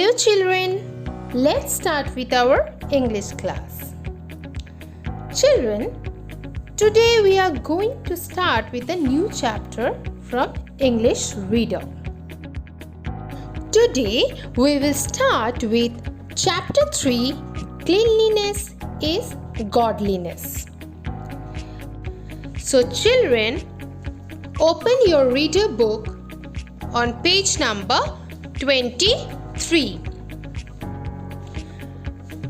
Hello children, let's start with our English class. Children, today we are going to start with a new chapter from English Reader. Today we will start with chapter 3, Cleanliness is Godliness. So children, open your reader book on page number 23.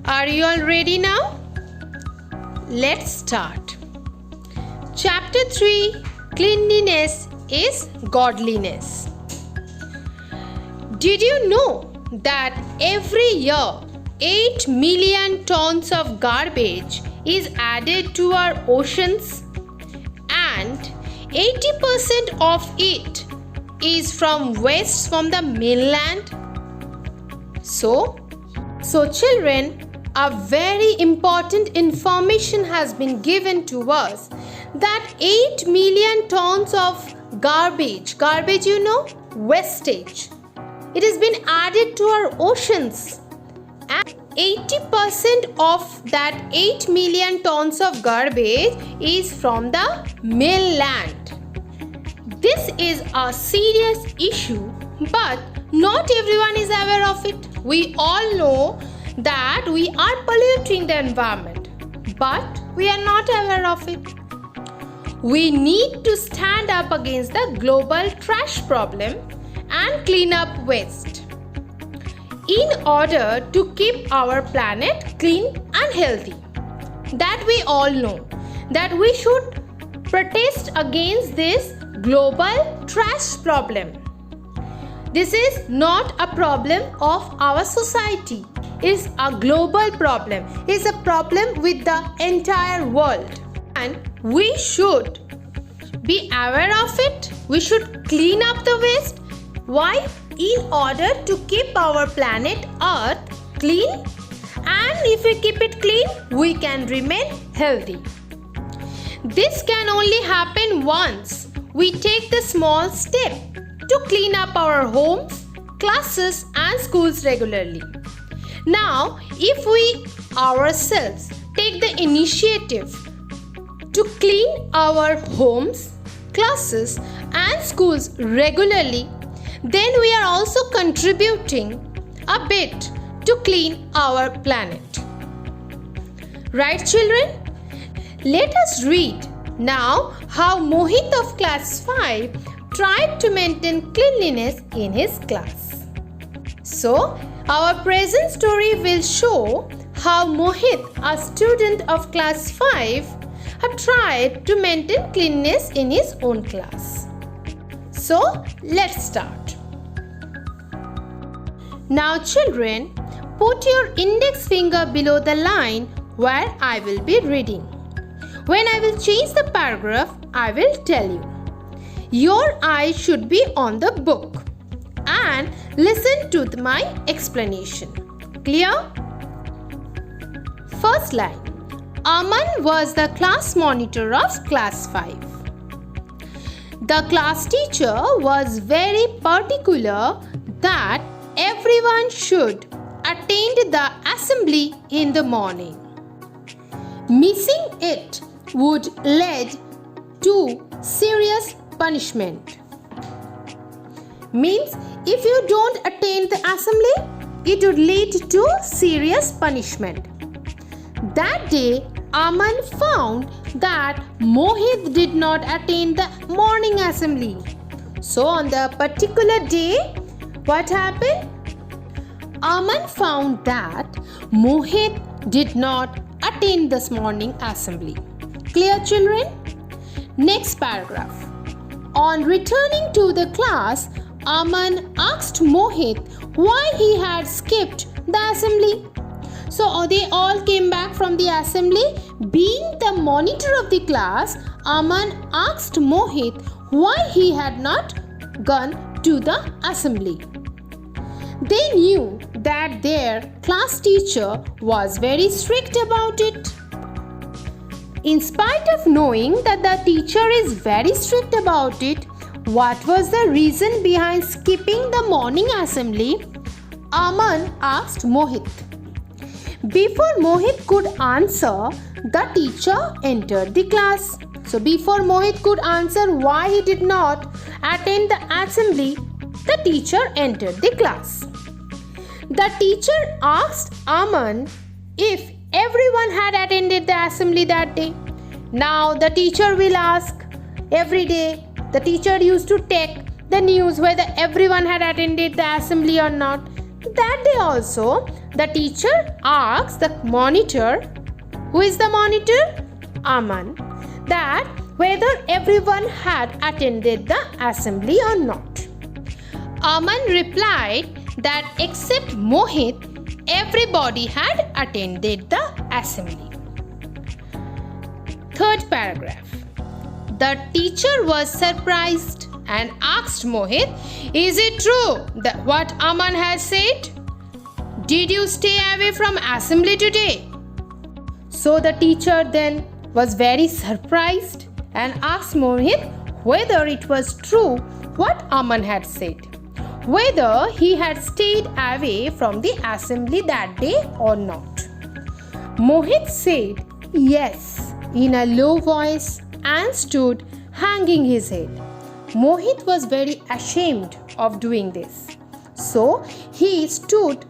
Are you all ready now? Let's start. Chapter 3, Cleanliness is Godliness. Did you know that every year 8 million tons of garbage is added to our oceans and 80% of it is from waste from the mainland? So children, a very important information has been given to us that 8 million tons of garbage, wastage, it has been added to our oceans, and 80% of that 8 million tons of garbage is from the mainland. This is a serious issue, but not everyone is aware of it. We all know that we are polluting the environment, but we are not aware of it. We need to stand up against the global trash problem and clean up waste in order to keep our planet clean and healthy. That we all know that we should protest against this global trash problem. This is not a problem of our society. It's a global problem. It's a problem with the entire world. And we should be aware of it. We should clean up the waste. Why? In order to keep our planet Earth clean. And if we keep it clean, we can remain healthy. This can only happen once we take the small step to clean up our homes, classes and schools regularly. Now, if we ourselves take the initiative to clean our homes, classes and schools regularly, then we are also contributing a bit to clean our planet. Right, children? Let us read now how Mohit of class 5 tried to maintain cleanliness in his class. So, our present story will show how Mohit, a student of class 5, have tried to maintain cleanliness in his own class. So, let's start. Now, children, put your index finger below the line where I will be reading. When I will change the paragraph, I will tell you. Your eyes should be on the book and listen to my explanation. Clear? First line. Aman was the class monitor of class 5. The class teacher was very particular that everyone should attend the assembly in the morning. Missing it would lead to serious punishment. Means if you don't attend the assembly, it would lead to serious punishment. That day, Aman found that Mohit did not attend the morning assembly. So on the particular day, what happened? Aman found that Mohit did not attend this morning assembly. Clear, children? Next paragraph. On returning to the class, Aman asked Mohit why he had skipped the assembly. So they all came back from the assembly. Being the monitor of the class, Aman asked Mohit why he had not gone to the assembly. They knew that their class teacher was very strict about it. In spite of knowing that the teacher is very strict about it, what was the reason behind skipping the morning assembly? Aman asked Mohit. Before Mohit could answer, the teacher entered the class. So before Mohit could answer why he did not attend the assembly, the teacher entered the class. The teacher asked Aman if everyone had attended the assembly that day. Now the teacher will ask every day. The teacher used to take the news whether everyone had attended the assembly or not. That day also, the teacher asks the monitor, who is the monitor? Aman, that whether everyone had attended the assembly or not. Aman replied that except Mohit, everybody had attended the assembly. Third paragraph. The teacher was surprised and asked Mohit, "Is it true that what Aman has said? Did you stay away from assembly today?" So the teacher then was very surprised and asked Mohit whether it was true what Aman had said, whether he had stayed away from the assembly that day or not. Mohit said yes in a low voice and stood hanging his head. Mohit was very ashamed of doing this. So he stood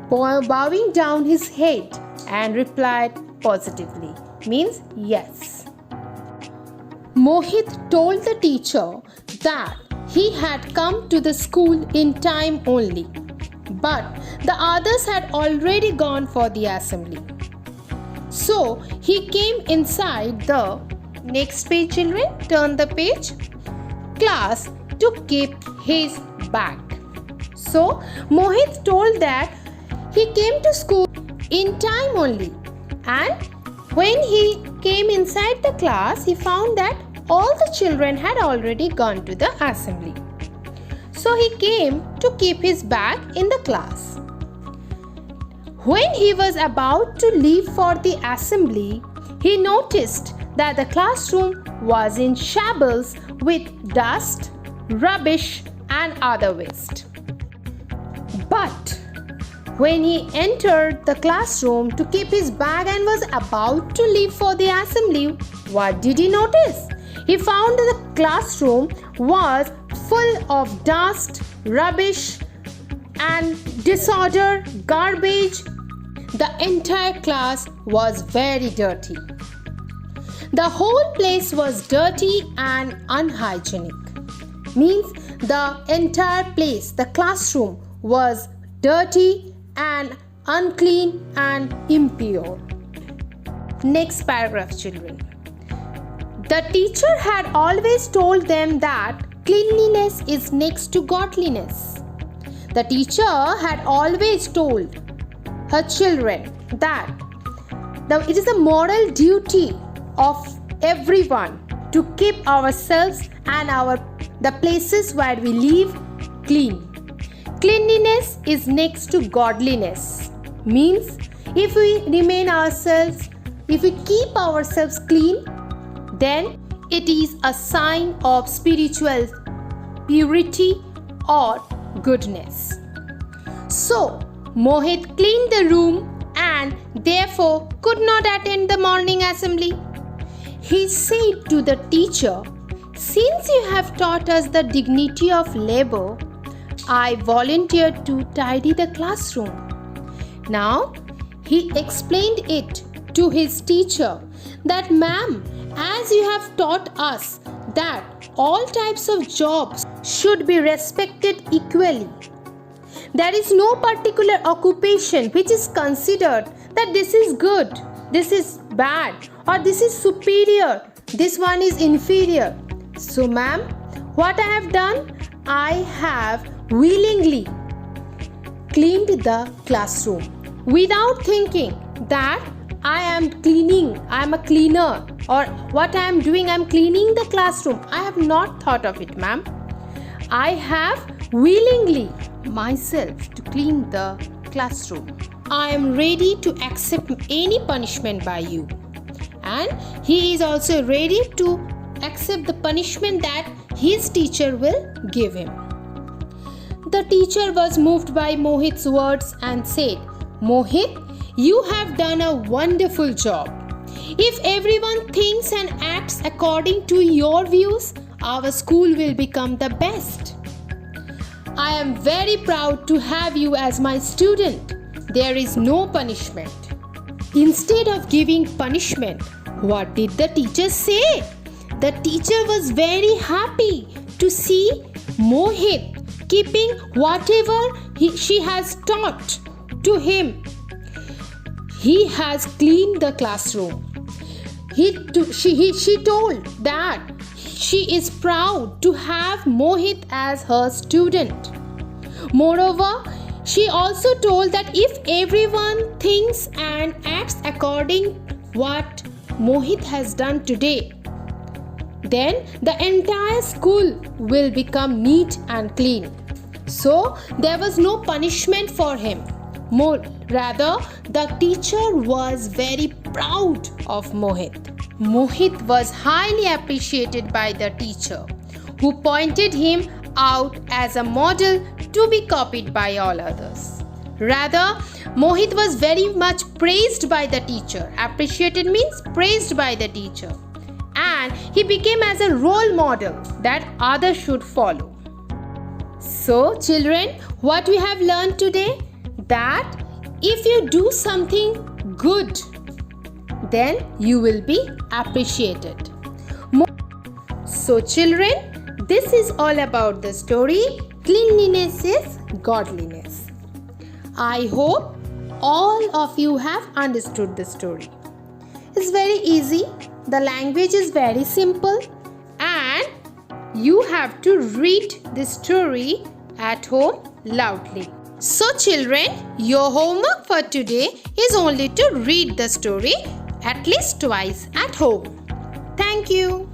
bowing down his head and replied positively, means yes. Mohit told the teacher that he had come to the school in time only, but the others had already gone for the assembly. So he came inside the next page, children, turn the page, class to keep his bag. So Mohit told that he came to school in time only, and when he came inside the class, he found that all the children had already gone to the assembly. So he came to keep his bag in the class. When he was about to leave for the assembly, he noticed that the classroom was in shambles with dust, rubbish, and other waste. But when he entered the classroom to keep his bag and was about to leave for the assembly, what did he notice? He found that the classroom was full of dust, rubbish, and disorder, garbage. The entire class was very dirty. The whole place was dirty and unhygienic. Means the entire place, the classroom, was dirty and unclean and impure. Next paragraph, children. The teacher had always told them that cleanliness is next to godliness. The teacher had always told her children that it is a moral duty of everyone to keep ourselves and the places where we live clean. Cleanliness is next to godliness. Means if we keep ourselves clean, then it is a sign of spiritual purity or goodness. So Mohit cleaned the room and therefore could not attend the morning assembly. He said to the teacher, "Since you have taught us the dignity of labor, I volunteered to tidy the classroom." Now he explained it to his teacher that, "Ma'am, as you have taught us that all types of jobs should be respected equally, there is no particular occupation which is considered that this is good, this is bad, or this is superior, this one is inferior. So ma'am, what I have done? I have willingly cleaned the classroom without thinking that I am a cleaner, or what I am doing, I am cleaning the classroom. I have not thought of it, ma'am. I have willingly myself to clean the classroom. I am ready to accept any punishment by you." And he is also ready to accept the punishment that his teacher will give him. the teacher was moved by Mohit's words and said, "Mohit, you have done a wonderful job. If everyone thinks and acts according to your views, our school will become the best. I am very proud to have you as my student. There is no punishment." Instead of giving punishment, what did the teacher say? The teacher was very happy to see Mohit keeping whatever she has taught to him. He has cleaned the classroom. She told that she is proud to have Mohit as her student. Moreover, she also told that if everyone thinks and acts according what Mohit has done today, then the entire school will become neat and clean. So there was no punishment for him. Rather, the teacher was very proud of Mohit. Mohit was highly appreciated by the teacher, who pointed him out as a model to be copied by all others. Rather, Mohit was very much praised by the teacher. Appreciated means praised by the teacher. And he became as a role model that others should follow. So, children, what we have learned today? That if you do something good, then you will be appreciated. So, children, this is all about the story Cleanliness is Godliness. I hope all of you have understood the story. It's very easy, the language is very simple, and you have to read this story at home loudly. So children, your homework for today is only to read the story at least twice at home. Thank you.